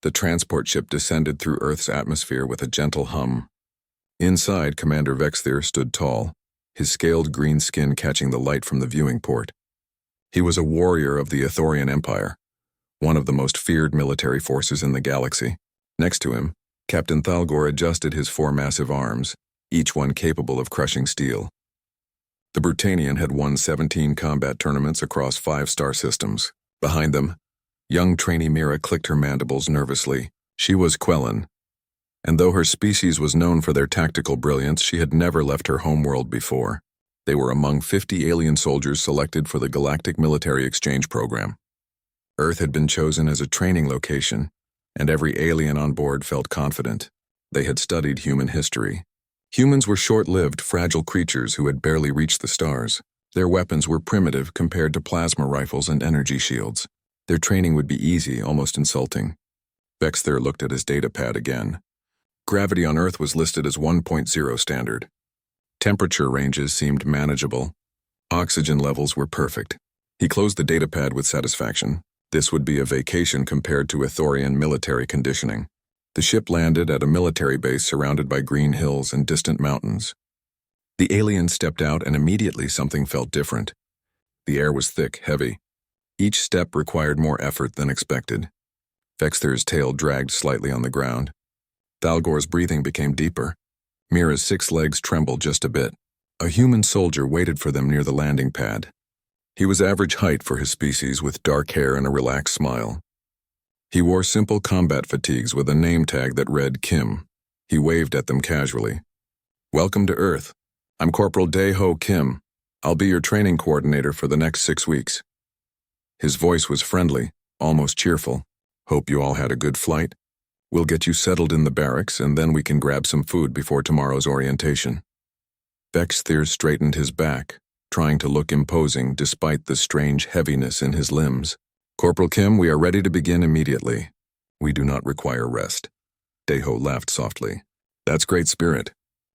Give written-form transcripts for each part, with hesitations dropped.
The transport ship descended through Earth's atmosphere with a gentle hum. Inside, Commander Vexthir stood tall, his scaled green skin catching the light from the viewing port. He was a warrior of the Ithorian Empire, one of the most feared military forces in the galaxy. Next to him, Captain Thalgor adjusted his 4 massive arms, each one capable of crushing steel. The Brutanian had won 17 combat tournaments across 5 star systems. Behind them, young trainee Mira clicked her mandibles nervously. She was Quellan, and though her species was known for their tactical brilliance, she had never left her homeworld before. They were among 50 alien soldiers selected for the Galactic Military Exchange Program. Earth had been chosen as a training location, and every alien on board felt confident. They had studied human history. Humans were short-lived, fragile creatures who had barely reached the stars. Their weapons were primitive compared to plasma rifles and energy shields. Their training would be easy, almost insulting. Vexthir looked at his datapad again. Gravity on Earth was listed as 1.0 standard. Temperature ranges seemed manageable. Oxygen levels were perfect. He closed the datapad with satisfaction. This would be a vacation compared to Ithorian military conditioning. The ship landed at a military base surrounded by green hills and distant mountains. The alien stepped out and immediately something felt different. The air was thick, heavy. Each step required more effort than expected. Vexthir's tail dragged slightly on the ground. Thalgor's breathing became deeper. Mira's 6 legs trembled just a bit. A human soldier waited for them near the landing pad. He was average height for his species, with dark hair and a relaxed smile. He wore simple combat fatigues with a name tag that read Kim. He waved at them casually. "Welcome to Earth. I'm Corporal Dae-Ho Kim. I'll be your training coordinator for the next 6 weeks." His voice was friendly, almost cheerful. "Hope you all had a good flight. We'll get you settled in the barracks, and then we can grab some food before tomorrow's orientation." Vexthir straightened his back, trying to look imposing despite the strange heaviness in his limbs. "Corporal Kim, we are ready to begin immediately. We do not require rest." Dae-Ho laughed softly. "That's great spirit.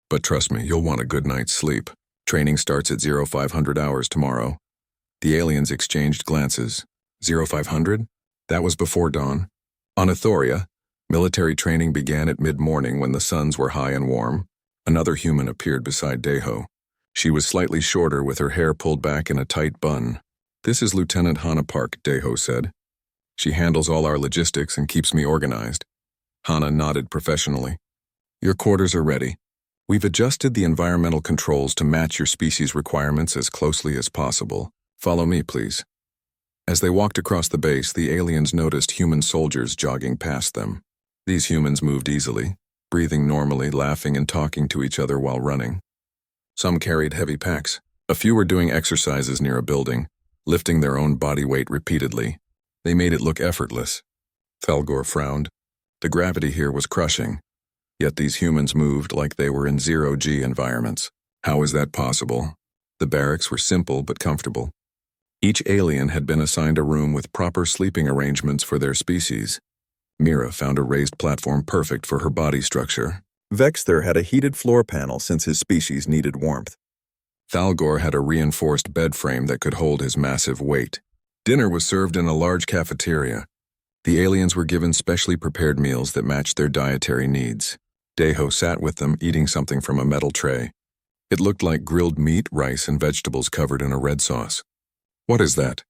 But trust me, you'll want a good night's sleep. Training starts at 0500 hours tomorrow." The aliens exchanged glances. 0500? That was before dawn. On Ithoria, military training began at mid-morning when the suns were high and warm. Another human appeared beside Dae-Ho. She was slightly shorter with her hair pulled back in a tight bun. "This is Lieutenant Hannah Park," Dae-Ho said. "She handles all our logistics and keeps me organized." Hannah nodded professionally. "Your quarters are ready. We've adjusted the environmental controls to match your species requirements as closely as possible. Follow me, please." As they walked across the base, the aliens noticed human soldiers jogging past them. These humans moved easily, breathing normally, laughing and talking to each other while running. Some carried heavy packs. A few were doing exercises near a building, lifting their own body weight repeatedly. They made it look effortless. Thalgor frowned. The gravity here was crushing, yet these humans moved like they were in zero-G environments. How is that possible? The barracks were simple but comfortable. Each alien had been assigned a room with proper sleeping arrangements for their species. Mira found a raised platform perfect for her body structure. Vexthir had a heated floor panel since his species needed warmth. Thalgor had a reinforced bed frame that could hold his massive weight. Dinner was served in a large cafeteria. The aliens were given specially prepared meals that matched their dietary needs. Dae-Ho sat with them, eating something from a metal tray. It looked like grilled meat, rice, and vegetables covered in a red sauce. "What is that?"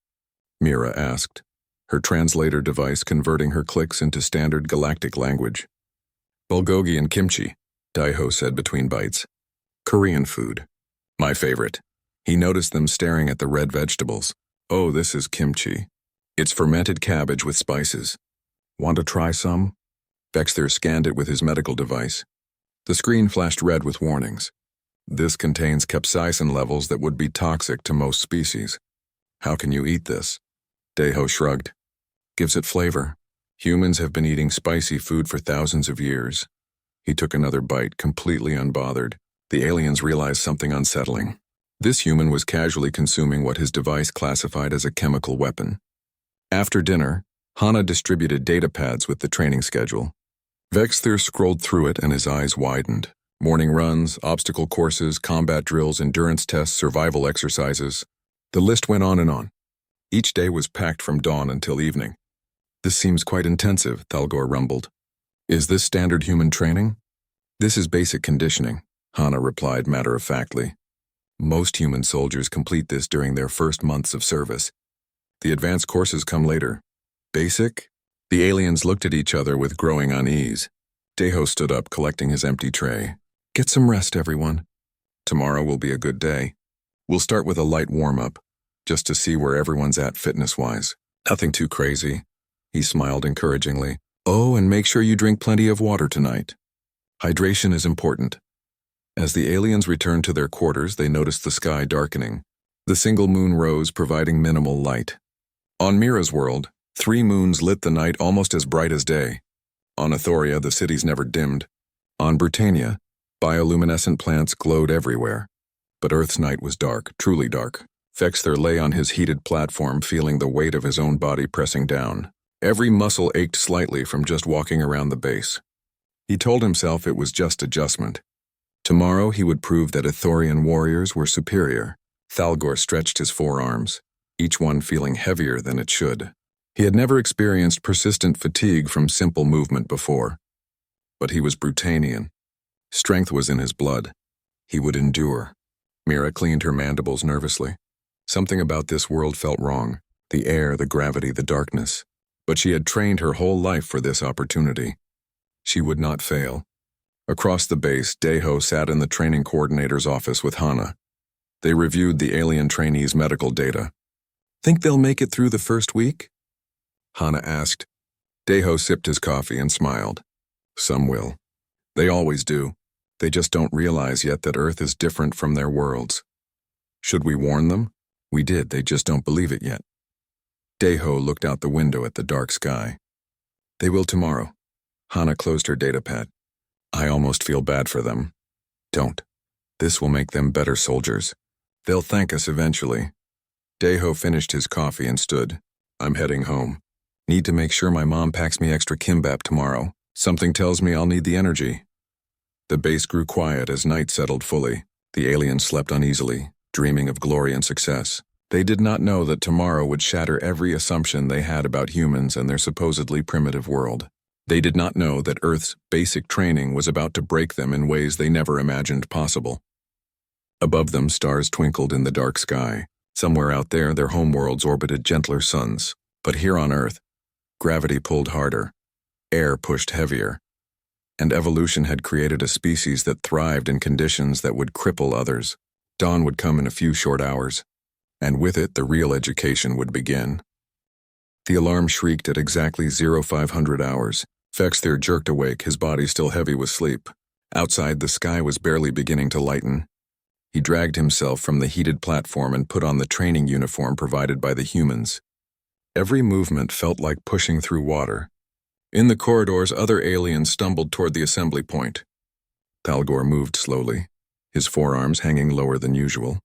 Mira asked, her translator device converting her clicks into standard galactic language. "Bulgogi and kimchi," Dae-Ho said between bites. "Korean food. My favorite." He noticed them staring at the red vegetables. "Oh, this is kimchi. It's fermented cabbage with spices. Want to try some?" Vexthir scanned it with his medical device. The screen flashed red with warnings. "This contains capsaicin levels that would be toxic to most species. How can you eat this?" Dae-Ho shrugged. "Gives it flavor. Humans have been eating spicy food for thousands of years." He took another bite, completely unbothered. The aliens realized something unsettling. This human was casually consuming what his device classified as a chemical weapon. After dinner, Hannah distributed data pads with the training schedule. Vexthir scrolled through it and his eyes widened. Morning runs, obstacle courses, combat drills, endurance tests, survival exercises. The list went on and on. Each day was packed from dawn until evening. This seems quite intensive, Thalgor rumbled. Is this standard human training? This is basic conditioning, Hana replied matter-of-factly. Most human soldiers complete this during their first months of service. The advanced courses come later. Basic? The aliens looked at each other with growing unease. Deho stood up, collecting his empty tray. Get some rest, everyone. Tomorrow will be a good day. We'll start with a light warm-up, just to see where everyone's at fitness-wise. Nothing too crazy. He smiled encouragingly. Oh, and make sure you drink plenty of water tonight. Hydration is important. As the aliens returned to their quarters, they noticed the sky darkening. The single moon rose, providing minimal light. On Mira's world, 3 moons lit the night almost as bright as day. On Ethoria, the cities never dimmed. On Britannia, bioluminescent plants glowed everywhere. But Earth's night was dark, truly dark. Vexthir lay on his heated platform, feeling the weight of his own body pressing down. Every muscle ached slightly from just walking around the base. He told himself it was just adjustment. Tomorrow he would prove that Ethorian warriors were superior. Thalgor stretched his forearms, each one feeling heavier than it should. He had never experienced persistent fatigue from simple movement before. But he was Brutanian. Strength was in his blood. He would endure. Mira cleaned her mandibles nervously. Something about this world felt wrong. The air, the gravity, the darkness. But she had trained her whole life for this opportunity. She would not fail. Across the base, Deho sat in the training coordinator's office with Hana. They reviewed the alien trainees' medical data. Think they'll make it through the first week? Hana asked. Deho sipped his coffee and smiled. Some will. They always do. They just don't realize yet that Earth is different from their worlds. Should we warn them? We did, they just don't believe it yet. Deho looked out the window at the dark sky. They will tomorrow. Hana closed her datapad. I almost feel bad for them. Don't. This will make them better soldiers. They'll thank us eventually. Deho finished his coffee and stood. I'm heading home. Need to make sure my mom packs me extra kimbap tomorrow. Something tells me I'll need the energy. The base grew quiet as night settled fully. The aliens slept uneasily, dreaming of glory and success. They did not know that tomorrow would shatter every assumption they had about humans and their supposedly primitive world. They did not know that Earth's basic training was about to break them in ways they never imagined possible. Above them, stars twinkled in the dark sky. Somewhere out there, their homeworlds orbited gentler suns. But here on Earth, gravity pulled harder, air pushed heavier, and evolution had created a species that thrived in conditions that would cripple others. Dawn would come in a few short hours, and with it the real education would begin. The alarm shrieked at exactly 0500 hours. Vexthir jerked awake, his body still heavy with sleep. Outside, the sky was barely beginning to lighten. He dragged himself from the heated platform and put on the training uniform provided by the humans. Every movement felt like pushing through water. In the corridors, other aliens stumbled toward the assembly point. Thalgor moved slowly, his forearms hanging lower than usual.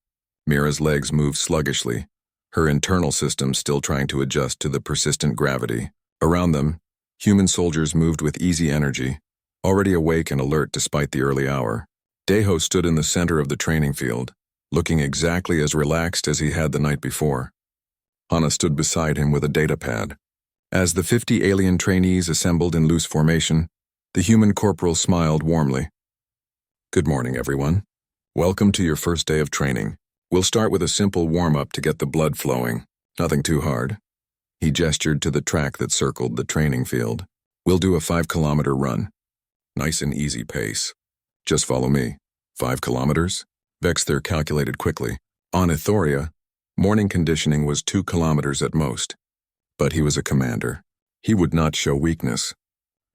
Mira's legs moved sluggishly, her internal systems still trying to adjust to the persistent gravity. Around them, human soldiers moved with easy energy, already awake and alert despite the early hour. Deho stood in the center of the training field, looking exactly as relaxed as he had the night before. Hana stood beside him with a datapad. As the 50 alien trainees assembled in loose formation, the human corporal smiled warmly. Good morning, everyone. Welcome to your first day of training. We'll start with a simple warm-up to get the blood flowing. Nothing too hard. He gestured to the track that circled the training field. We'll do a 5-kilometer run. Nice and easy pace. Just follow me. 5 kilometers? Vexthir calculated quickly. On Ethoria, morning conditioning was 2 kilometers at most. But he was a commander. He would not show weakness.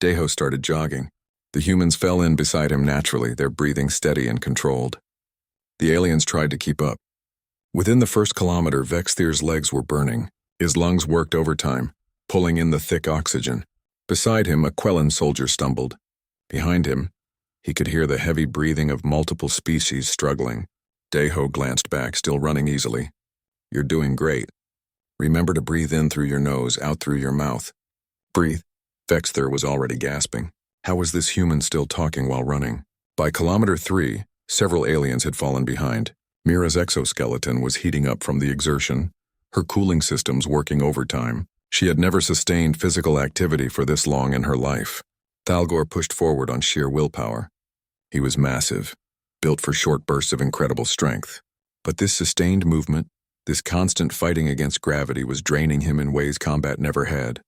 Deho started jogging. The humans fell in beside him naturally, their breathing steady and controlled. The aliens tried to keep up. Within the first kilometer, Vexthir's legs were burning. His lungs worked overtime, pulling in the thick oxygen. Beside him, a Quellan soldier stumbled. Behind him, he could hear the heavy breathing of multiple species struggling. Deho glanced back, still running easily. You're doing great. Remember to breathe in through your nose, out through your mouth. Breathe. Vexthir was already gasping. How was this human still talking while running? By kilometer 3, several aliens had fallen behind. Mira's exoskeleton was heating up from the exertion, her cooling systems working overtime. She had never sustained physical activity for this long in her life. Thalgor pushed forward on sheer willpower. He was massive, built for short bursts of incredible strength. But this sustained movement, this constant fighting against gravity was draining him in ways combat never had.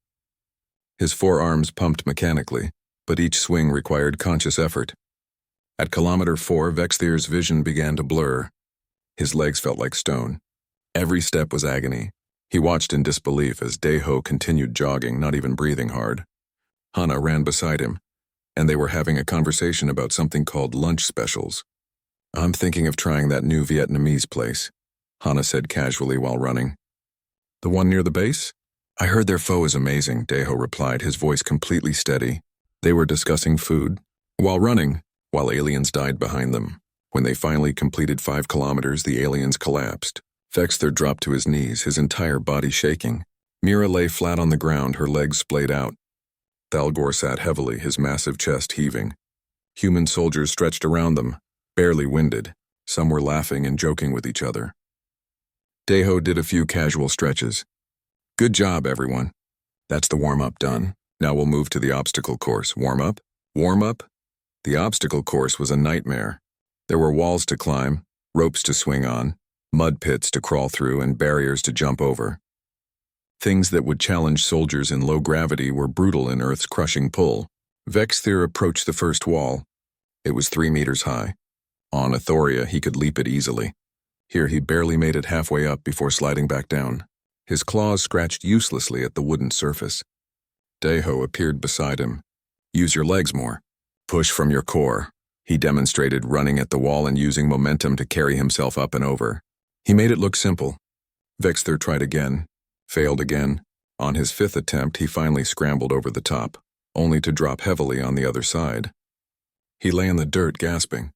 His forearms pumped mechanically, but each swing required conscious effort. At kilometer 4, Vexthier's vision began to blur. His legs felt like stone. Every step was agony. He watched in disbelief as Daeho continued jogging, not even breathing hard. Hana ran beside him, and they were having a conversation about something called lunch specials. "I'm thinking of trying that new Vietnamese place," Hana said casually while running. "The one near the base? I heard their pho is amazing," Daeho replied, his voice completely steady. They were discussing food. While running, while aliens died behind them. When they finally completed 5 kilometers, the aliens collapsed. Vexthier dropped to his knees, his entire body shaking. Mira lay flat on the ground, her legs splayed out. Thalgor sat heavily, his massive chest heaving. Human soldiers stretched around them, barely winded. Some were laughing and joking with each other. Daeho did a few casual stretches. "Good job, everyone. That's the warm-up done. Now we'll move to the obstacle course. Warm-up? Warm-up?" The obstacle course was a nightmare. There were walls to climb, ropes to swing on, mud pits to crawl through, and barriers to jump over. Things that would challenge soldiers in low gravity were brutal in Earth's crushing pull. Vexthier approached the first wall. It was 3 meters high. On Athoria, he could leap it easily. Here he barely made it halfway up before sliding back down. His claws scratched uselessly at the wooden surface. Daeho appeared beside him. "Use your legs more. Push from your core." He demonstrated, running at the wall and using momentum to carry himself up and over. He made it look simple. Vexthier tried again, failed again. On his 5th attempt, he finally scrambled over the top, only to drop heavily on the other side. He lay in the dirt, gasping.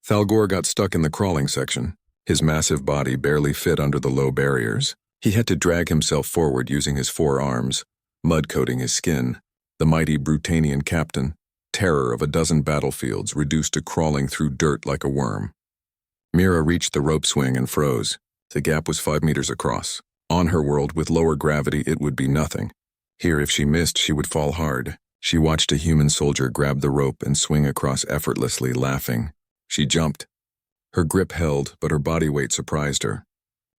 Thalgor got stuck in the crawling section. His massive body barely fit under the low barriers. He had to drag himself forward using his 4 arms, mud coating his skin. The mighty Brutanian captain, terror of a dozen battlefields, reduced to crawling through dirt like a worm. Mira reached the rope swing and froze. The gap was 5 meters across. On her world, with lower gravity, it would be nothing. Here, if she missed, she would fall hard. She watched a human soldier grab the rope and swing across effortlessly, laughing. She jumped. Her grip held, but her body weight surprised her.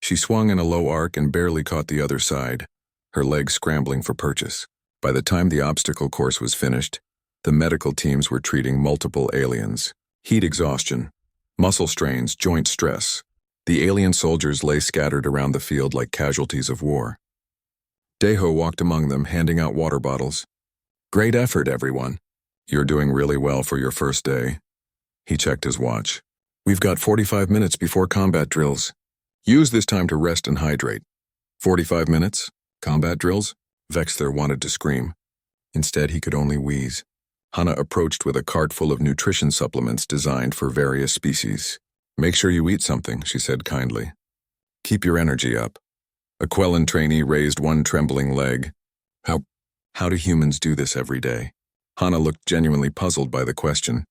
She swung in a low arc and barely caught the other side, her legs scrambling for purchase. By the time the obstacle course was finished, the medical teams were treating multiple aliens. Heat exhaustion, muscle strains, joint stress. The alien soldiers lay scattered around the field like casualties of war. Daeho walked among them, handing out water bottles. "Great effort, everyone. You're doing really well for your first day." He checked his watch. "We've got 45 minutes before combat drills. Use this time to rest and hydrate." 45 minutes? Combat drills? Vexthier wanted to scream. Instead, he could only wheeze. Hana approached with a cart full of nutrition supplements designed for various species. "Make sure you eat something," she said kindly. "Keep your energy up." A Quellan trainee raised one trembling leg. How do humans do this every day?" Hana looked genuinely puzzled by the question.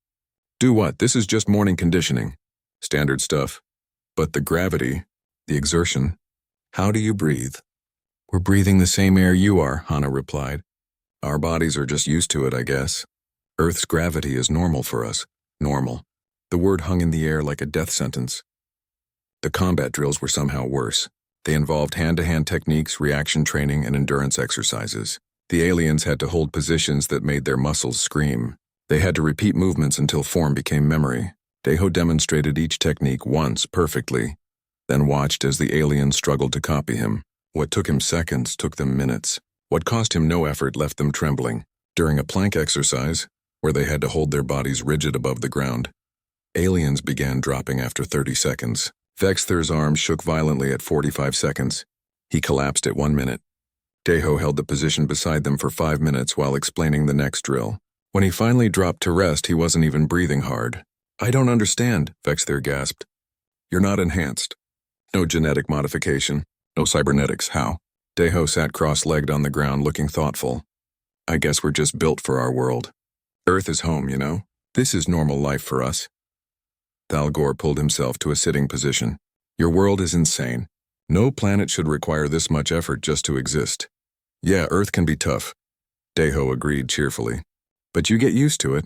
"Do what? This is just morning conditioning. Standard stuff. But the gravity, the exertion. How do you breathe?" "We're breathing the same air you are," Hana replied. "Our bodies are just used to it, I guess. Earth's gravity is normal for us." Normal. The word hung in the air like a death sentence. The combat drills were somehow worse. They involved hand-to-hand techniques, reaction training, and endurance exercises. The aliens had to hold positions that made their muscles scream. They had to repeat movements until form became memory. Daeho demonstrated each technique once perfectly, then watched as the aliens struggled to copy him. What took him seconds took them minutes. What cost him no effort left them trembling. During a plank exercise, where they had to hold their bodies rigid above the ground, aliens began dropping after 30 seconds. Vexthier's arms shook violently at 45 seconds. He collapsed at 1 minute. Daeho held the position beside them for 5 minutes while explaining the next drill. When he finally dropped to rest, he wasn't even breathing hard. "I don't understand," Vexthier gasped. "You're not enhanced. No genetic modification. No cybernetics. How?" Daeho sat cross-legged on the ground, looking thoughtful. "I guess we're just built for our world. Earth is home, you know? This is normal life for us." Thalgor pulled himself to a sitting position. "Your world is insane. No planet should require this much effort just to exist. Yeah, Earth can be tough, Deho agreed cheerfully. But you get used to it.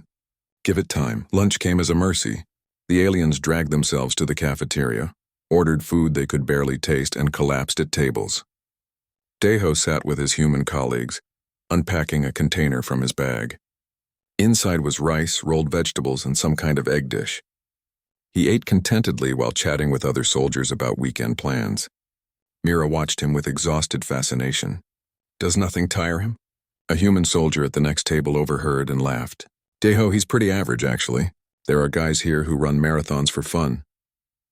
Give it time. Lunch came as a mercy. The aliens dragged themselves to the cafeteria, ordered food they could barely taste, and collapsed at tables. Deho sat with his human colleagues, unpacking a container from his bag. Inside was rice, rolled vegetables, and some kind of egg dish. He ate contentedly while chatting with other soldiers about weekend plans. Mira watched him with exhausted fascination. Does nothing tire him? A human soldier at the next table overheard and laughed. Deho, he's pretty average, actually. There are guys here who run marathons for fun.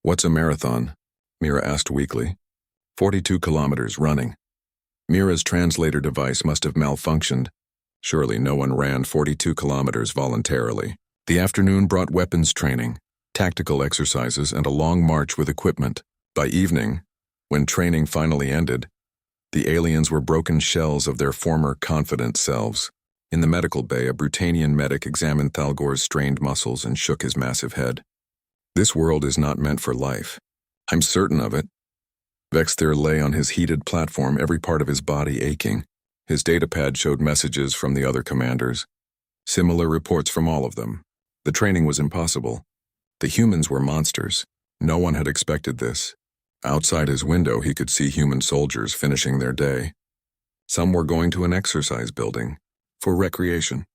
What's a marathon? Mira asked weakly. 42 kilometers running. Mira's translator device must have malfunctioned. Surely no one ran 42 kilometers voluntarily. The afternoon brought weapons training, tactical exercises, and a long march with equipment. By evening, when training finally ended, the aliens were broken shells of their former confident selves. In the medical bay, a Brutanian medic examined Thalgor's strained muscles and shook his massive head. This world is not meant for life. I'm certain of it. Vexthir lay on his heated platform, every part of his body aching. His datapad showed messages from the other commanders. Similar reports from all of them. The training was impossible. The humans were monsters. No one had expected this. Outside his window, he could see human soldiers finishing their day. Some were going to an exercise building, for recreation.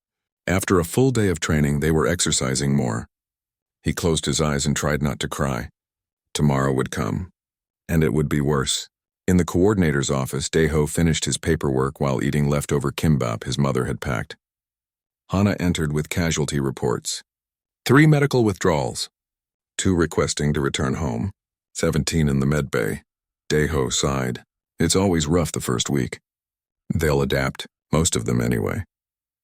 After a full day of training, they were exercising more. He closed his eyes and tried not to cry. Tomorrow would come, and it would be worse. In the coordinator's office, Deho finished his paperwork while eating leftover kimbap his mother had packed. Hana entered with casualty reports. 3 medical withdrawals. 2 requesting to return home. 17 in the med bay. Deho sighed. It's always rough the first week. They'll adapt, most of them anyway.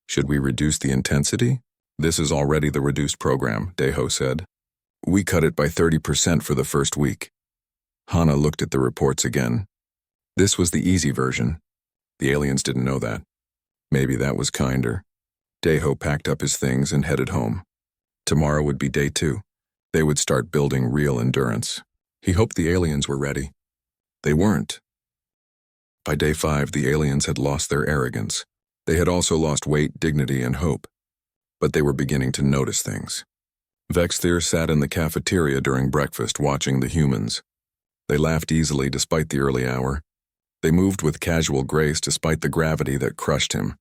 Should we reduce the intensity? This is already the reduced program, Deho said. We cut it by 30% for the first week. Hana looked at the reports again. This was the easy version. The aliens didn't know that. Maybe that was kinder. Deho packed up his things and headed home. Tomorrow would be day 2. They would start building real endurance. He hoped the aliens were ready. They weren't. By day 5, the aliens had lost their arrogance. They had also lost weight, dignity, and hope. But they were beginning to notice things. Vexthir sat in the cafeteria during breakfast watching the humans. They laughed easily despite the early hour. They moved with casual grace despite the gravity that crushed him.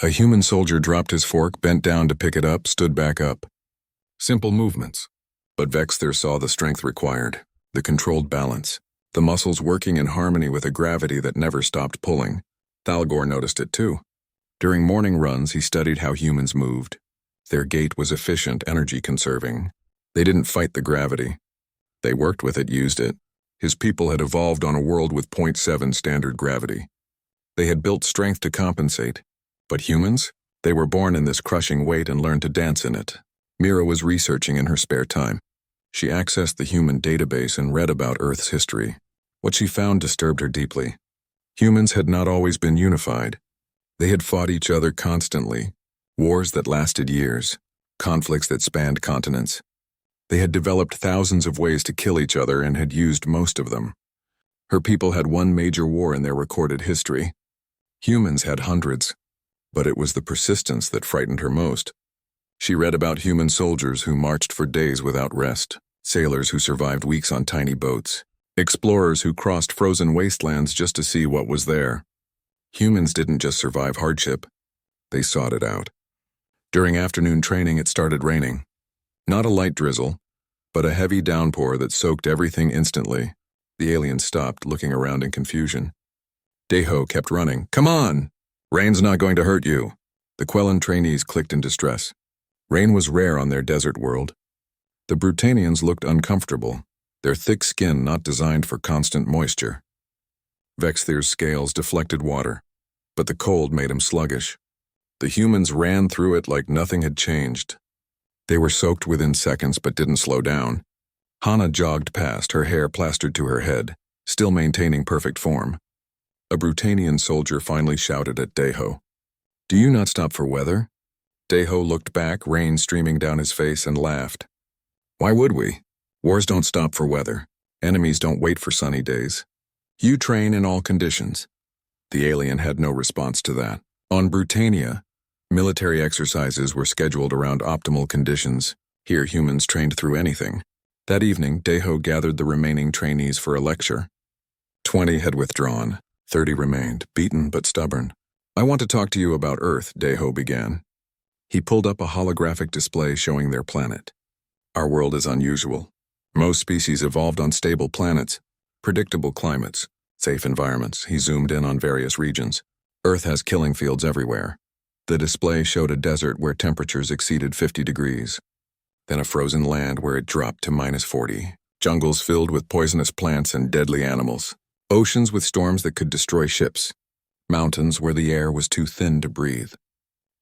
A human soldier dropped his fork, bent down to pick it up, stood back up. Simple movements. But Vexthir saw the strength required, the controlled balance, the muscles working in harmony with a gravity that never stopped pulling. Thalgor noticed it too. During morning runs, he studied how humans moved. Their gait was efficient, energy-conserving. They didn't fight the gravity. They worked with it, used it. His people had evolved on a world with 0.7 standard gravity. They had built strength to compensate. But humans? They were born in this crushing weight and learned to dance in it. Mira was researching in her spare time. She accessed the human database and read about Earth's history. What she found disturbed her deeply. Humans had not always been unified. They had fought each other constantly. Wars that lasted years. Conflicts that spanned continents. They had developed thousands of ways to kill each other and had used most of them. Her people had one major war in their recorded history. Humans had hundreds. But it was the persistence that frightened her most. She read about human soldiers who marched for days without rest, sailors who survived weeks on tiny boats, explorers who crossed frozen wastelands just to see what was there. Humans didn't just survive hardship, they sought it out. During afternoon training, it started raining. Not a light drizzle, but a heavy downpour that soaked everything instantly. The aliens stopped, looking around in confusion. Deho kept running. Come on! Rain's not going to hurt you. The Quellan trainees clicked in distress. Rain was rare on their desert world. The Brutanians looked uncomfortable, their thick skin not designed for constant moisture. Vexthir's scales deflected water, but the cold made him sluggish. The humans ran through it like nothing had changed. They were soaked within seconds but didn't slow down. Hana jogged past, her hair plastered to her head, still maintaining perfect form. A Brutanian soldier finally shouted at Deho. Do you not stop for weather? Deho looked back, rain streaming down his face, and laughed. Why would we? Wars don't stop for weather. Enemies don't wait for sunny days. You train in all conditions. The alien had no response to that. On Brutania, military exercises were scheduled around optimal conditions. Here humans trained through anything. That evening, Deho gathered the remaining trainees for a lecture. 20 had withdrawn. 30 remained, beaten but stubborn. "I want to talk to you about Earth," Deho began. He pulled up a holographic display showing their planet. "Our world is unusual. Most species evolved on stable planets, predictable climates, safe environments." He zoomed in on various regions. Earth has killing fields everywhere. The display showed a desert where temperatures exceeded 50 degrees. Then a frozen land where it dropped to -40. Jungles filled with poisonous plants and deadly animals. Oceans with storms that could destroy ships. Mountains where the air was too thin to breathe.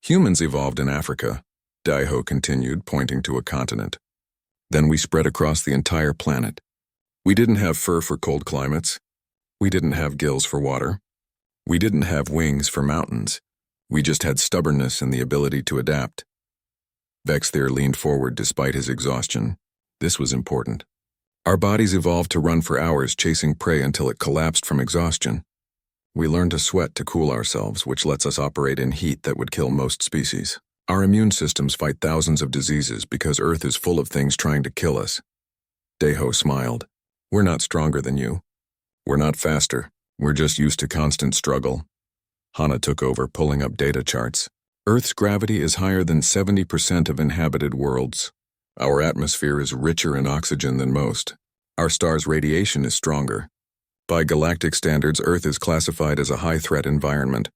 Humans evolved in Africa, Daiho continued, pointing to a continent. Then we spread across the entire planet. We didn't have fur for cold climates. We didn't have gills for water. We didn't have wings for mountains. We just had stubbornness and the ability to adapt. Vexthir leaned forward despite his exhaustion. This was important. Our bodies evolved to run for hours chasing prey until it collapsed from exhaustion. We learned to sweat to cool ourselves, which lets us operate in heat that would kill most species. Our immune systems fight thousands of diseases because Earth is full of things trying to kill us. Deho smiled. "We're not stronger than you. We're not faster. We're just used to constant struggle." Hana took over, pulling up data charts. Earth's gravity is higher than 70% of inhabited worlds. Our atmosphere is richer in oxygen than most. Our star's radiation is stronger. By galactic standards, Earth is classified as a high-threat environment.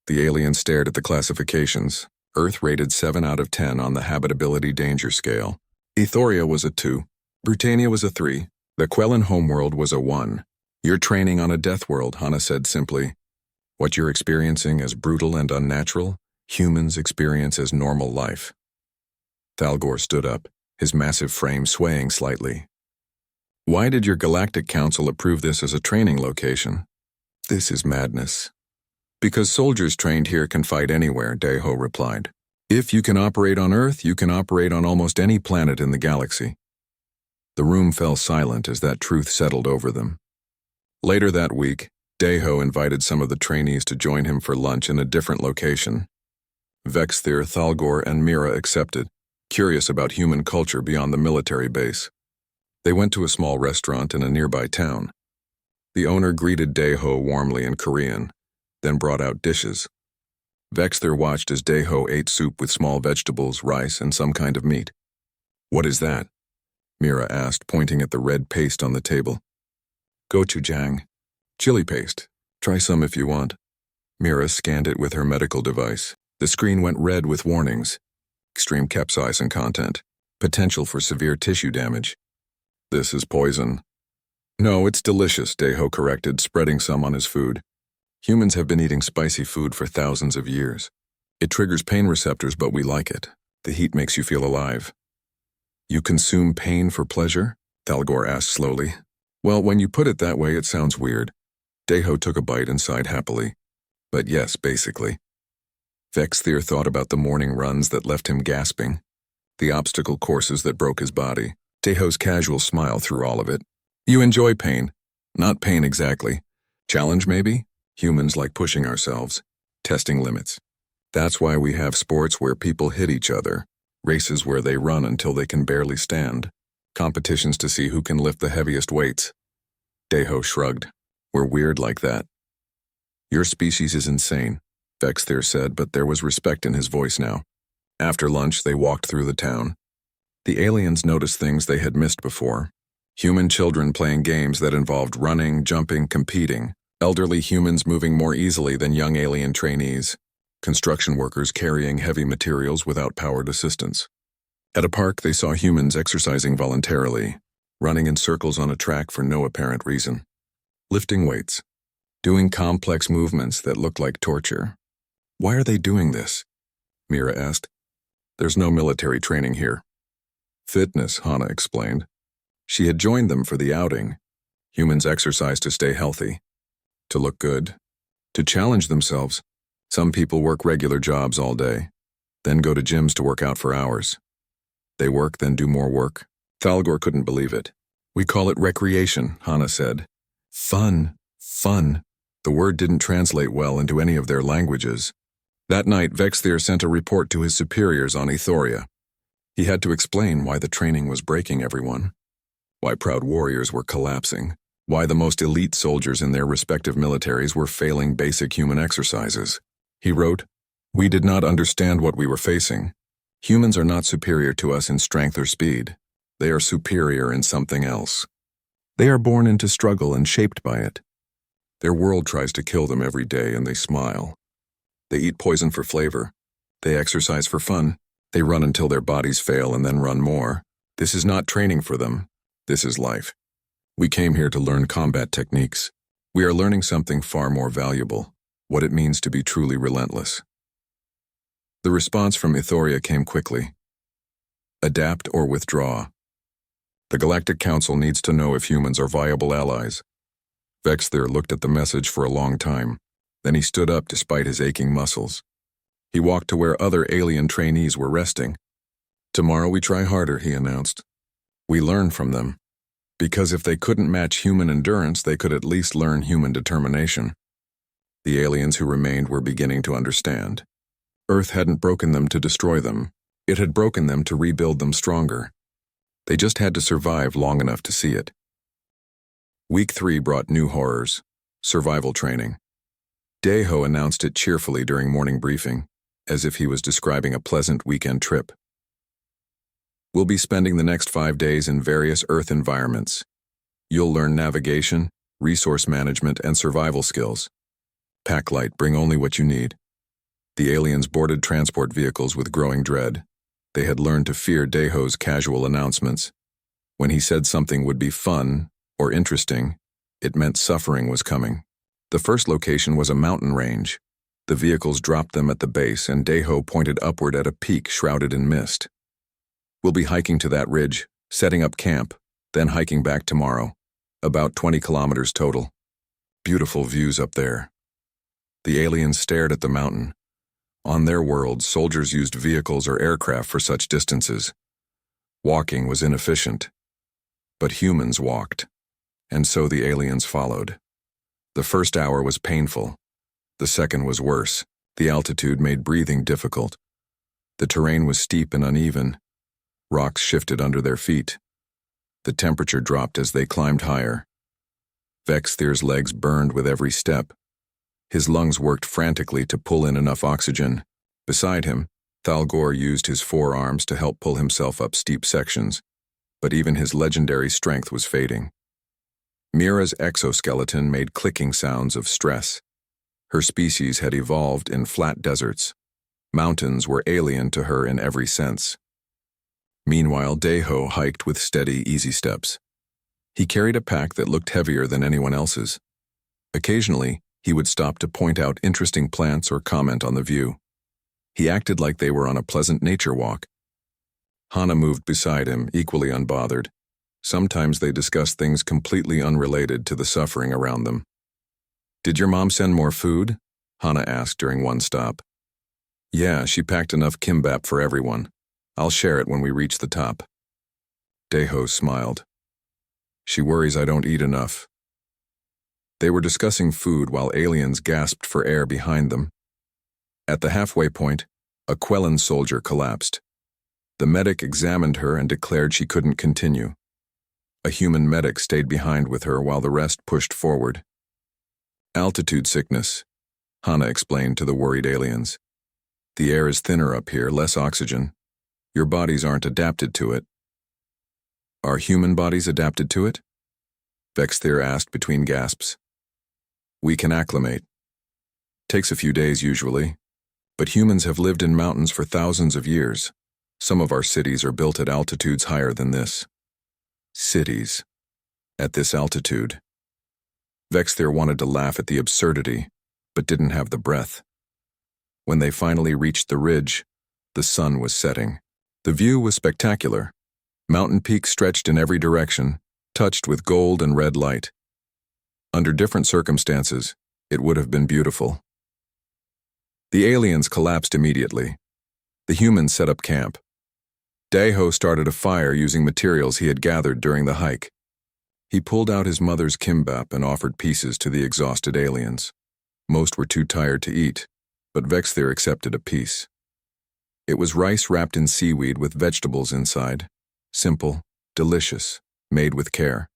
The alien stared at the classifications. Earth rated 7 out of 10 on the habitability danger scale. Ethoria was a 2. Brutania was a 3. The Quellan homeworld was a 1. "You're training on a death world," Hana said simply. "What you're experiencing as brutal and unnatural, humans experience as normal life." Thalgor stood up, his massive frame swaying slightly. "Why did your Galactic Council approve this as a training location?" "This is madness." "Because soldiers trained here can fight anywhere," Deho replied. "If you can operate on Earth, you can operate on almost any planet in the galaxy." The room fell silent as that truth settled over them. Later that week, Deho invited some of the trainees to join him for lunch in a different location. Vexthir, Thalgor, and Mira accepted, curious about human culture beyond the military base. They went to a small restaurant in a nearby town. The owner greeted Deho warmly in Korean, then brought out dishes. Vexthir watched as Deho ate soup with small vegetables, rice, and some kind of meat. "What is that?" Mira asked, pointing at the red paste on the table. "Gochujang. Chili paste. Try some if you want." Mira scanned it with her medical device. The screen went red with warnings. Extreme capsaicin content. Potential for severe tissue damage. "This is poison." "No, it's delicious," Deho corrected, spreading some on his food. "Humans have been eating spicy food for thousands of years. It triggers pain receptors, but we like it. The heat makes you feel alive." "You consume pain for pleasure?" Thalgor asked slowly. "Well, when you put it that way, it sounds weird." Deho took a bite and sighed happily. "But yes, basically." Vexthir thought about the morning runs that left him gasping, the obstacle courses that broke his body. Deho's casual smile through all of it. "You enjoy pain. Not pain exactly. Challenge, maybe? Humans like pushing ourselves, testing limits. That's why we have sports where people hit each other, races where they run until they can barely stand, competitions to see who can lift the heaviest weights." Deho shrugged. "We're weird like that." "Your species is insane," Vexthir said, but there was respect in his voice now. After lunch, they walked through the town. The aliens noticed things they had missed before. Human children playing games that involved running, jumping, competing. Elderly humans moving more easily than young alien trainees. Construction workers carrying heavy materials without powered assistance. At a park, they saw humans exercising voluntarily, running in circles on a track for no apparent reason. Lifting weights. Doing complex movements that looked like torture. "Why are they doing this?" Mira asked. "There's no military training here." "Fitness," Hana explained. She had joined them for the outing. Humans exercise to stay healthy, to look good, to challenge themselves. Some people work regular jobs all day, then go to gyms to work out for hours. They work, then do more work. Thalgor couldn't believe it. "We call it recreation," Hana said. Fun. The word didn't translate well into any of their languages. That night, Vexthir sent a report to his superiors on Ethoria. He had to explain why the training was breaking everyone, why proud warriors were collapsing, why the most elite soldiers in their respective militaries were failing basic human exercises. He wrote, "We did not understand what we were facing. Humans are not superior to us in strength or speed. They are superior in something else. They are born into struggle and shaped by it. Their world tries to kill them every day and they smile. They eat poison for flavor. They exercise for fun. They run until their bodies fail and then run more. This is not training for them. This is life. We came here to learn combat techniques. We are learning something far more valuable, what it means to be truly relentless." The response from Ethoria came quickly. Adapt or withdraw. The Galactic Council needs to know if humans are viable allies. Vexthir looked at the message for a long time. Then he stood up despite his aching muscles. He walked to where other alien trainees were resting. "Tomorrow we try harder," he announced. "We learn from them. Because if they couldn't match human endurance, they could at least learn human determination." The aliens who remained were beginning to understand. Earth hadn't broken them to destroy them. It had broken them to rebuild them stronger. They just had to survive long enough to see it. Week 3 brought new horrors. Survival training. Deho announced it cheerfully during morning briefing, as if he was describing a pleasant weekend trip. "We'll be spending the next 5 days in various Earth environments. You'll learn navigation, resource management, and survival skills. Pack light, bring only what you need." The aliens boarded transport vehicles with growing dread. They had learned to fear Deho's casual announcements. When he said something would be fun or interesting, it meant suffering was coming. The first location was a mountain range. The vehicles dropped them at the base, and Deho pointed upward at a peak shrouded in mist. "We'll be hiking to that ridge, setting up camp, then hiking back tomorrow. About 20 kilometers total. Beautiful views up there." The aliens stared at the mountain. On their world, soldiers used vehicles or aircraft for such distances. Walking was inefficient. But humans walked. And so the aliens followed. The first hour was painful. The second was worse. The altitude made breathing difficult. The terrain was steep and uneven. Rocks shifted under their feet. The temperature dropped as they climbed higher. Vexthir's legs burned with every step. His lungs worked frantically to pull in enough oxygen. Beside him, Thalgor used his forearms to help pull himself up steep sections, but even his legendary strength was fading. Mira's exoskeleton made clicking sounds of stress. Her species had evolved in flat deserts. Mountains were alien to her in every sense. Meanwhile, Deho hiked with steady, easy steps. He carried a pack that looked heavier than anyone else's. Occasionally, he would stop to point out interesting plants or comment on the view. He acted like they were on a pleasant nature walk. Hana moved beside him, equally unbothered. Sometimes they discussed things completely unrelated to the suffering around them. "Did your mom send more food?" Hana asked during one stop. "Yeah, she packed enough kimbap for everyone. I'll share it when we reach the top." Deho smiled. "She worries I don't eat enough." They were discussing food while aliens gasped for air behind them. At the halfway point, a Quellan soldier collapsed. The medic examined her and declared she couldn't continue. A human medic stayed behind with her while the rest pushed forward. "Altitude sickness," Hana explained to the worried aliens. "The air is thinner up here, less oxygen. Your bodies aren't adapted to it." "Are human bodies adapted to it?" Vexthir asked between gasps. "We can acclimate. Takes a few days usually, but humans have lived in mountains for thousands of years. Some of our cities are built at altitudes higher than this." Cities. At this altitude. Vexthir wanted to laugh at the absurdity, but didn't have the breath. When they finally reached the ridge, the sun was setting. The view was spectacular. Mountain peaks stretched in every direction, touched with gold and red light. Under different circumstances, it would have been beautiful. The aliens collapsed immediately. The humans set up camp. Deho started a fire using materials he had gathered during the hike. He pulled out his mother's kimbap and offered pieces to the exhausted aliens. Most were too tired to eat, but Vexthir accepted a piece. It was rice wrapped in seaweed with vegetables inside. Simple, delicious, made with care.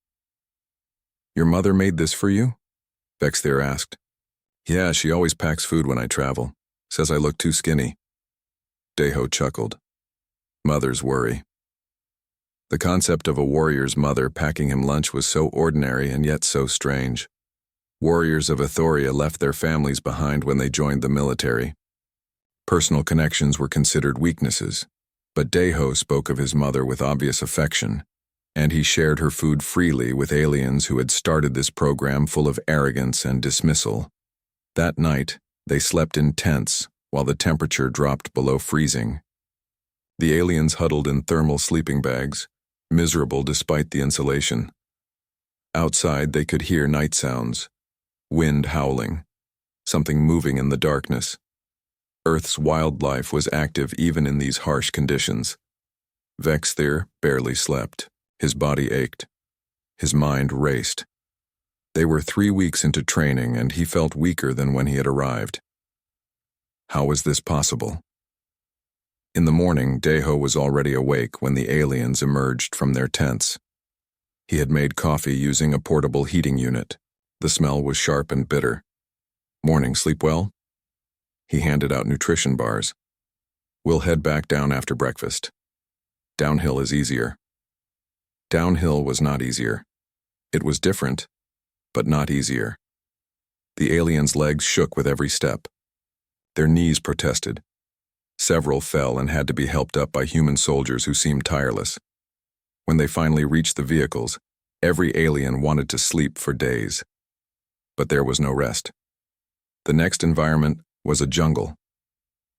"Your mother made this for you?" Vexthir asked. "Yeah, she always packs food when I travel. Says I look too skinny." Deho chuckled. Mothers worry. The concept of a warrior's mother packing him lunch was so ordinary and yet so strange. Warriors of Ethoria left their families behind when they joined the military. Personal connections were considered weaknesses, but Deho spoke of his mother with obvious affection, and he shared her food freely with aliens who had started this program full of arrogance and dismissal. That night, they slept in tents while the temperature dropped below freezing. The aliens huddled in thermal sleeping bags, miserable despite the insulation. Outside, they could hear night sounds, wind howling, something moving in the darkness. Earth's wildlife was active even in these harsh conditions. Vexthir barely slept. His body ached. His mind raced. They were 3 weeks into training, and he felt weaker than when he had arrived. How was this possible? In the morning, Deho was already awake when the aliens emerged from their tents. He had made coffee using a portable heating unit. The smell was sharp and bitter. "Morning, sleep well?" He handed out nutrition bars. "We'll head back down after breakfast. Downhill is easier." Downhill was not easier. It was different, but not easier. The aliens' legs shook with every step. Their knees protested. Several fell and had to be helped up by human soldiers who seemed tireless. When they finally reached the vehicles, every alien wanted to sleep for days. But there was no rest. The next environment was a jungle.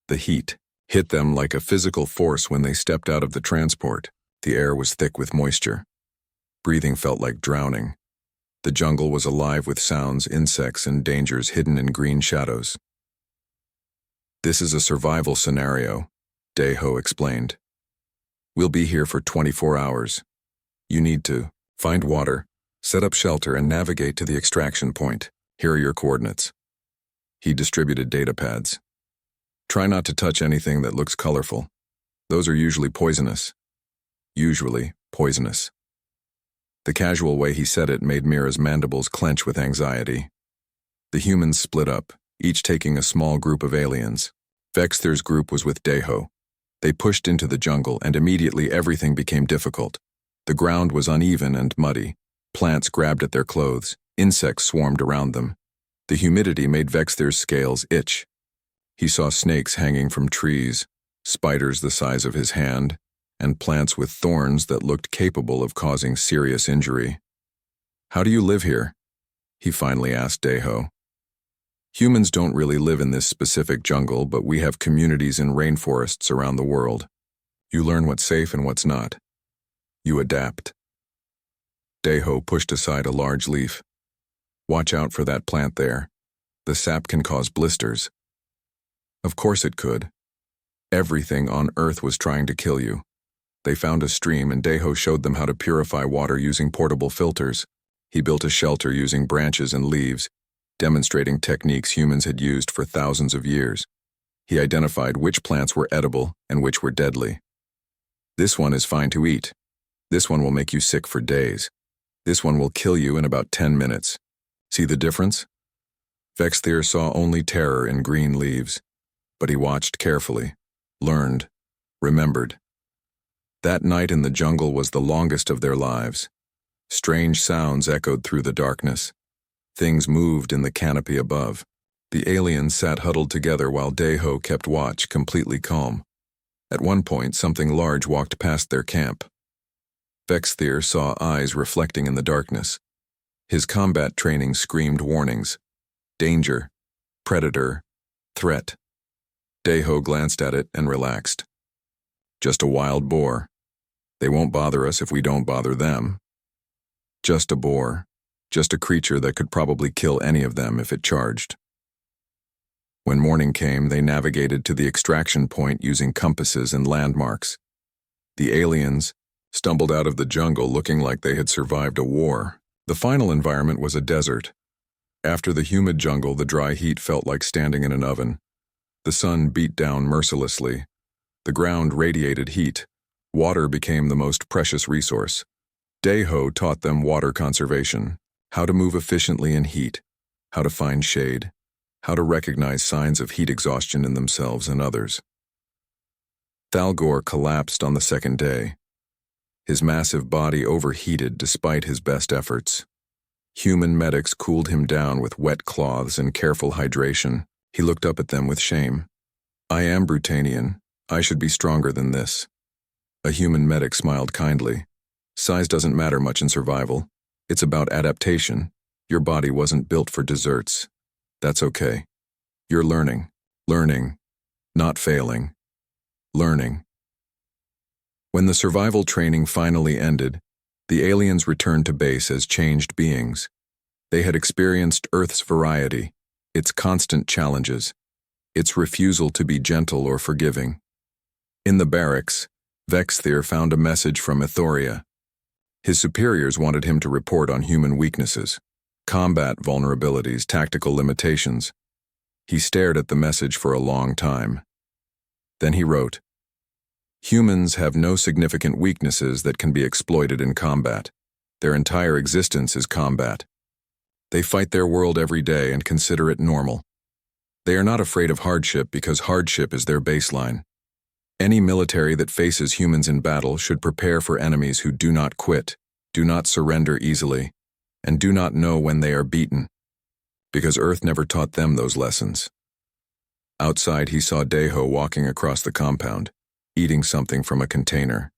The heat hit them like a physical force when they stepped out of the transport. The air was thick with moisture. Breathing felt like drowning. The jungle was alive with sounds, insects, and dangers hidden in green shadows. "This is a survival scenario," Deho explained. "We'll be here for 24 hours. You need to find water, set up shelter, and navigate to the extraction point. Here are your coordinates." He distributed data pads. "Try not to touch anything that looks colorful. Those are usually poisonous." Usually poisonous. The casual way he said it made Mira's mandibles clench with anxiety. The humans split up, each taking a small group of aliens. Vexthir's group was with Deho. They pushed into the jungle, and immediately everything became difficult. The ground was uneven and muddy. Plants grabbed at their clothes. Insects swarmed around them. The humidity made Vexthir's scales itch. He saw snakes hanging from trees, spiders the size of his hand, and plants with thorns that looked capable of causing serious injury. "How do you live here?" he finally asked Deho. "Humans don't really live in this specific jungle, but we have communities in rainforests around the world. You learn what's safe and what's not. You adapt." Deho pushed aside a large leaf. "Watch out for that plant there. The sap can cause blisters." Of course it could. Everything on Earth was trying to kill you. They found a stream, and Deho showed them how to purify water using portable filters. He built a shelter using branches and leaves, demonstrating techniques humans had used for thousands of years. He identified which plants were edible and which were deadly. "This one is fine to eat. This one will make you sick for days. This one will kill you in about 10 minutes. See the difference?" Vexthir saw only terror in green leaves, but he watched carefully, learned, remembered. That night in the jungle was the longest of their lives. Strange sounds echoed through the darkness. Things moved in the canopy above. The aliens sat huddled together while Deho kept watch, completely calm. At one point, something large walked past their camp. Vexthir saw eyes reflecting in the darkness. His combat training screamed warnings. Danger, predator, threat. Deho glanced at it and relaxed. "Just a wild boar. They won't bother us if we don't bother them." Just a boar. Just a creature that could probably kill any of them if it charged. When morning came, they navigated to the extraction point using compasses and landmarks. The aliens stumbled out of the jungle looking like they had survived a war. The final environment was a desert. After the humid jungle, the dry heat felt like standing in an oven. The sun beat down mercilessly. The ground radiated heat. Water became the most precious resource. Deho taught them water conservation, how to move efficiently in heat, how to find shade, how to recognize signs of heat exhaustion in themselves and others. Thalgor collapsed on the second day. His massive body overheated despite his best efforts. Human medics cooled him down with wet cloths and careful hydration. He looked up at them with shame. "I am Brutanian. I should be stronger than this." A human medic smiled kindly. "Size doesn't matter much in survival. It's about adaptation. Your body wasn't built for desserts. That's okay. You're learning. Learning. Not failing. Learning." When the survival training finally ended, the aliens returned to base as changed beings. They had experienced Earth's variety, its constant challenges, its refusal to be gentle or forgiving. In the barracks, Vexthir found a message from Ethoria. His superiors wanted him to report on human weaknesses, combat vulnerabilities, tactical limitations. He stared at the message for a long time. Then he wrote, "Humans have no significant weaknesses that can be exploited in combat. Their entire existence is combat. They fight their world every day and consider it normal. They are not afraid of hardship because hardship is their baseline. Any military that faces humans in battle should prepare for enemies who do not quit, do not surrender easily, and do not know when they are beaten, because Earth never taught them those lessons." Outside, he saw Deho walking across the compound, eating something from a container.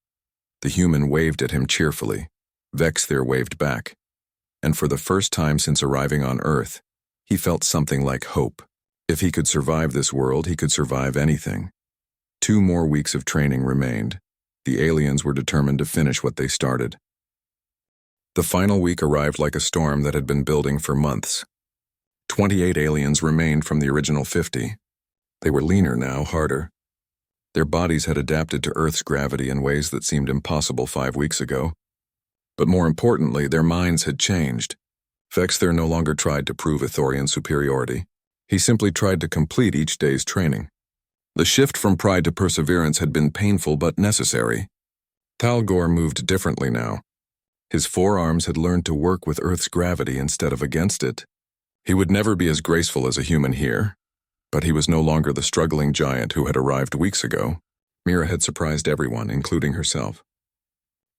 The human waved at him cheerfully. Vexthir waved back. And for the first time since arriving on Earth, he felt something like hope. If he could survive this world, he could survive anything. 2 more weeks of training remained. The aliens were determined to finish what they started. The final week arrived like a storm that had been building for months. 28 aliens remained from the original 50. They were leaner now, harder. Their bodies had adapted to Earth's gravity in ways that seemed impossible 5 weeks ago. But more importantly, their minds had changed. Vexthir no longer tried to prove Ithorian superiority. He simply tried to complete each day's training. The shift from pride to perseverance had been painful but necessary. Thalgor moved differently now. His forearms had learned to work with Earth's gravity instead of against it. He would never be as graceful as a human here, but he was no longer the struggling giant who had arrived weeks ago. Mira had surprised everyone, including herself.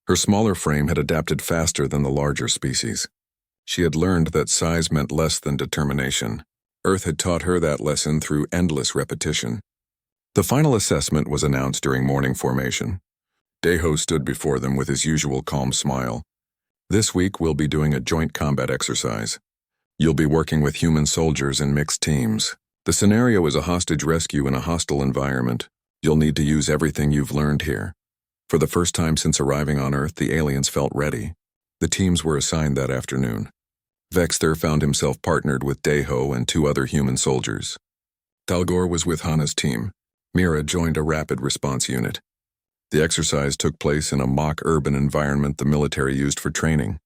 Her smaller frame had adapted faster than the larger species. She had learned that size meant less than determination. Earth had taught her that lesson through endless repetition. The final assessment was announced during morning formation. Deho stood before them with his usual calm smile. "This week we'll be doing a joint combat exercise. You'll be working with human soldiers in mixed teams. The scenario is a hostage rescue in a hostile environment. You'll need to use everything you've learned here." For the first time since arriving on Earth, the aliens felt ready. The teams were assigned that afternoon. Vexthir found himself partnered with Deho and 2 other human soldiers. Thalgor was with Hana's team. Mira joined a rapid response unit. The exercise took place in a mock urban environment the military used for training.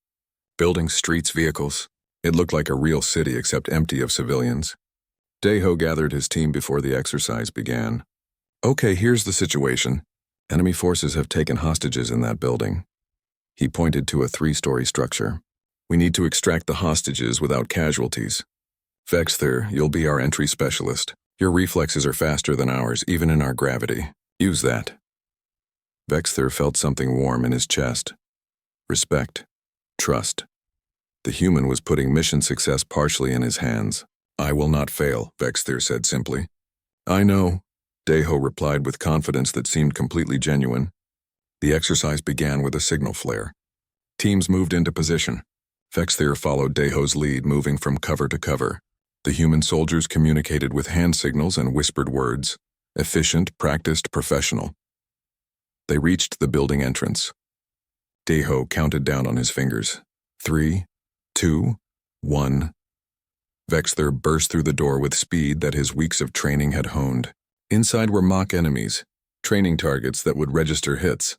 Buildings, streets, vehicles. It looked like a real city except empty of civilians. Deho gathered his team before the exercise began. "Okay, here's the situation. Enemy forces have taken hostages in that building." He pointed to a 3-story structure. "We need to extract the hostages without casualties. Vexthir, you'll be our entry specialist. Your reflexes are faster than ours, even in our gravity. Use that." Vexthir felt something warm in his chest. Respect. Trust. The human was putting mission success partially in his hands. "I will not fail," Vexthir said simply. "I know," Deho replied with confidence that seemed completely genuine. The exercise began with a signal flare. Teams moved into position. Vexthir followed Deho's lead, moving from cover to cover. The human soldiers communicated with hand signals and whispered words. Efficient, practiced, professional. They reached the building entrance. Deho counted down on his fingers. 3, 2, 1. Vexthir burst through the door with speed that his weeks of training had honed. Inside were mock enemies, training targets that would register hits.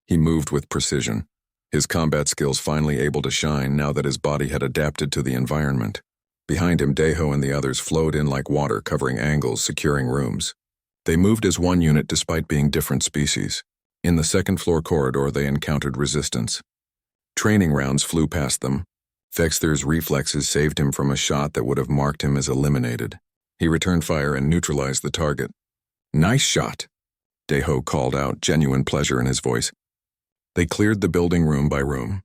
He moved with precision. his combat skills finally able to shine now that his body had adapted to the environment. Behind him, Deho and the others flowed in like water, covering angles, securing rooms. They moved as one unit despite being different species. In the second-floor corridor, they encountered resistance. Training rounds flew past them. Vexther's reflexes saved him from a shot that would have marked him as eliminated. He returned fire and neutralized the target. "Nice shot," Deho called out, genuine pleasure in his voice. They cleared the building room by room.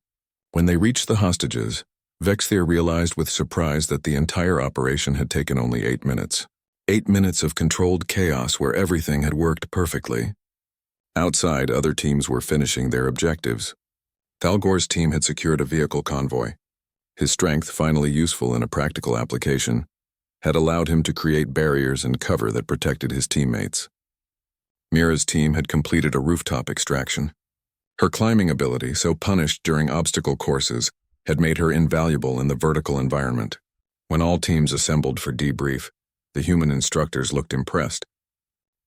When they reached the hostages, Vexther realized with surprise that the entire operation had taken only 8 minutes. 8 minutes of controlled chaos where everything had worked perfectly. Outside, other teams were finishing their objectives. Thalgor's team had secured a vehicle convoy. His strength, finally useful in a practical application, had allowed him to create barriers and cover that protected his teammates. Mira's team had completed a rooftop extraction. Her climbing ability, so punished during obstacle courses, had made her invaluable in the vertical environment. When all teams assembled for debrief, the human instructors looked impressed.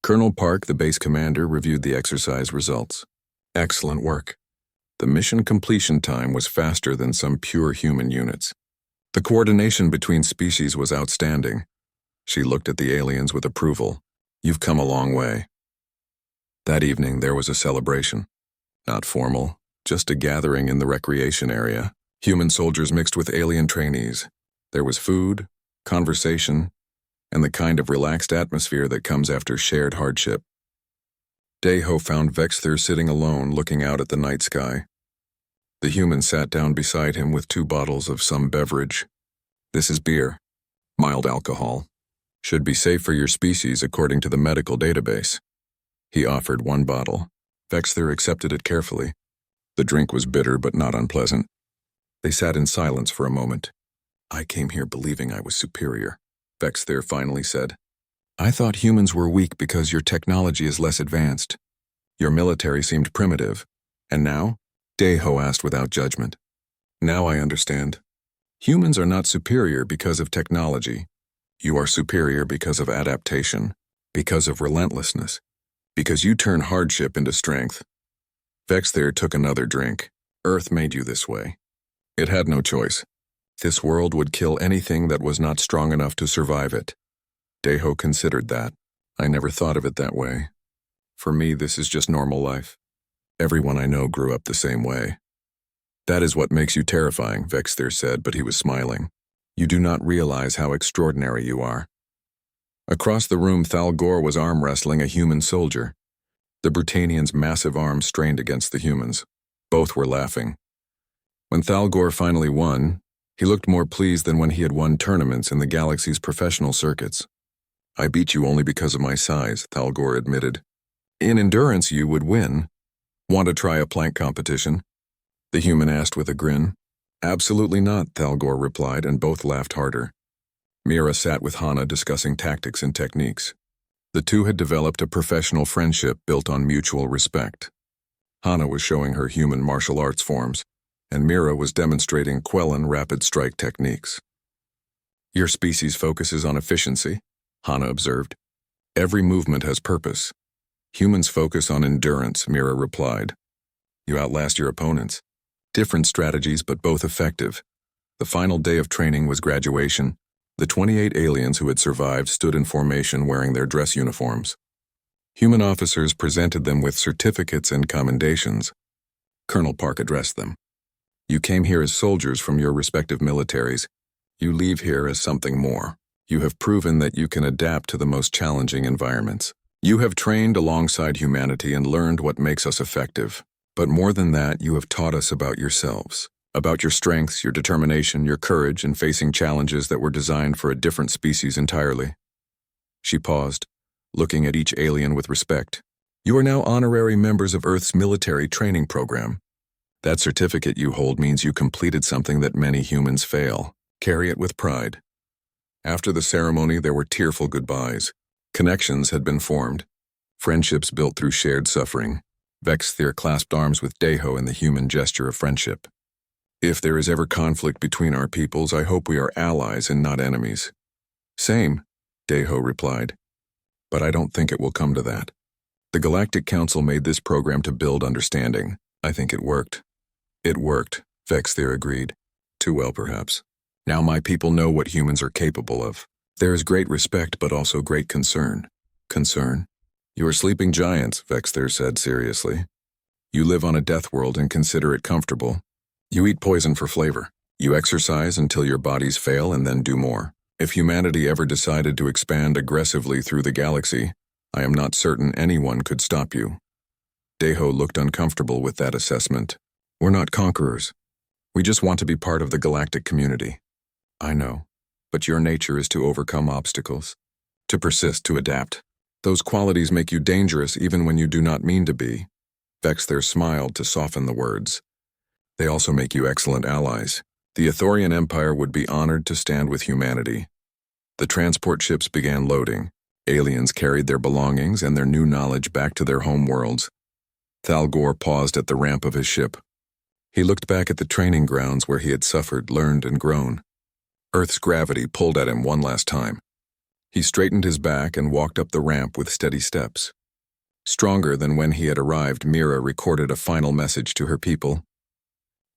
Colonel Park, the base commander, reviewed the exercise results. Excellent work. The mission completion time was faster than some pure human units. The coordination between species was outstanding. She looked at the aliens with approval. You've come a long way. That evening, there was a celebration. Not formal, just a gathering in the recreation area. Human soldiers mixed with alien trainees. There was food, conversation, and the kind of relaxed atmosphere that comes after shared hardship. Deho found Vexther sitting alone, looking out at the night sky. The human sat down beside him with 2 bottles of some beverage. "This is beer. Mild alcohol. Should be safe for your species according to the medical database." He offered 1 bottle. Vexther accepted it carefully. The drink was bitter but not unpleasant. They sat in silence for a moment. "I came here believing I was superior," Vexther finally said. "I thought humans were weak because your technology is less advanced. Your military seemed primitive. And now?" Deho asked without judgment. "Now I understand. Humans are not superior because of technology. You are superior because of adaptation, because of relentlessness, because you turn hardship into strength." Vexther took another drink. "Earth made you this way. It had no choice. This world would kill anything that was not strong enough to survive it." Deho considered that. "I never thought of it that way. For me, this is just normal life. Everyone I know grew up the same way." "That is what makes you terrifying," Vexther said, but he was smiling. "You do not realize how extraordinary you are." Across the room, Thalgor was arm wrestling a human soldier. The Brutanian's massive arms strained against the humans. Both were laughing. When Thalgor finally won, he looked more pleased than when he had won tournaments in the galaxy's professional circuits. "I beat you only because of my size," Thalgor admitted. "In endurance, you would win. Want to try a plank competition?" the human asked with a grin. "Absolutely not," Thalgor replied, and both laughed harder. Mira sat with Hana discussing tactics and techniques. The two had developed a professional friendship built on mutual respect. Hana was showing her human martial arts forms, and Mira was demonstrating Quellan rapid strike techniques. "Your species focuses on efficiency," Hana observed. "Every movement has purpose. Humans focus on endurance," Mira replied. "You outlast your opponents. Different strategies, but both effective." The final day of training was graduation. The 28 aliens who had survived stood in formation wearing their dress uniforms. Human officers presented them with certificates and commendations. Colonel Park addressed them. "You came here as soldiers from your respective militaries. You leave here as something more. You have proven that you can adapt to the most challenging environments. You have trained alongside humanity and learned what makes us effective. But more than that, you have taught us about yourselves, about your strengths, your determination, your courage in facing challenges that were designed for a different species entirely." She paused, looking at each alien with respect. "You are now honorary members of Earth's military training program. That certificate you hold means you completed something that many humans fail. Carry it with pride." After the ceremony, there were tearful goodbyes. Connections had been formed, friendships built through shared suffering. Vexther clasped arms with Deho in the human gesture of friendship. "If there is ever conflict between our peoples, I hope we are allies and not enemies." "Same," Deho replied. "But I don't think it will come to that. The Galactic Council made this program to build understanding. I think it worked. It worked, Vexthir agreed. Too well, perhaps. Now my people know what humans are capable of. There is great respect, but also great concern. Concern? You are sleeping giants, Vexthir said seriously. You live on a death world and consider it comfortable. You eat poison for flavor. You exercise until your bodies fail and then do more. If humanity ever decided to expand aggressively through the galaxy, I am not certain anyone could stop you. Deho looked uncomfortable with that assessment. We're not conquerors. We just want to be part of the galactic community. I know, but your nature is to overcome obstacles, to persist, to adapt. Those qualities make you dangerous even when you do not mean to be. Vexthir smiled to soften the words. They also make you excellent allies. The Ithorian Empire would be honored to stand with humanity. The transport ships began loading. Aliens carried their belongings and their new knowledge back to their home worlds. Thalgor paused at the ramp of his ship. He looked back at the training grounds where he had suffered, learned, and grown. Earth's gravity pulled at him one last time. He straightened his back and walked up the ramp with steady steps. Stronger than when he had arrived, Mira recorded a final message to her people.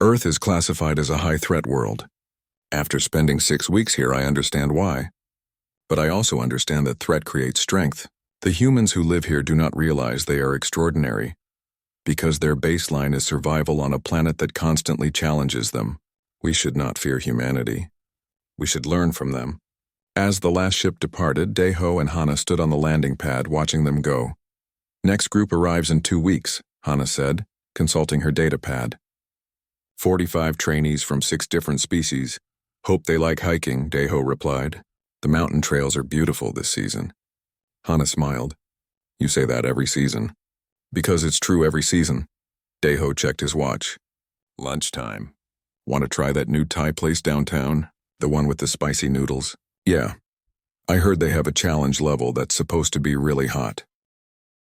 Earth is classified as a high-threat world. After spending 6 weeks here, I understand why. But I also understand that threat creates strength. The humans who live here do not realize they are extraordinary, because their baseline is survival on a planet that constantly challenges them. We should not fear humanity. We should learn from them. As the last ship departed, Deho and Hana stood on the landing pad watching them go. Next group arrives in 2 weeks, Hana said, consulting her data pad. 45 trainees from 6 different species. Hope they like hiking, Deho replied. The mountain trails are beautiful this season. Hana smiled. You say that every season. Because it's true every season. Deho checked his watch. Lunchtime. Want to try that new Thai place downtown? The one with the spicy noodles? Yeah. I heard they have a challenge level that's supposed to be really hot.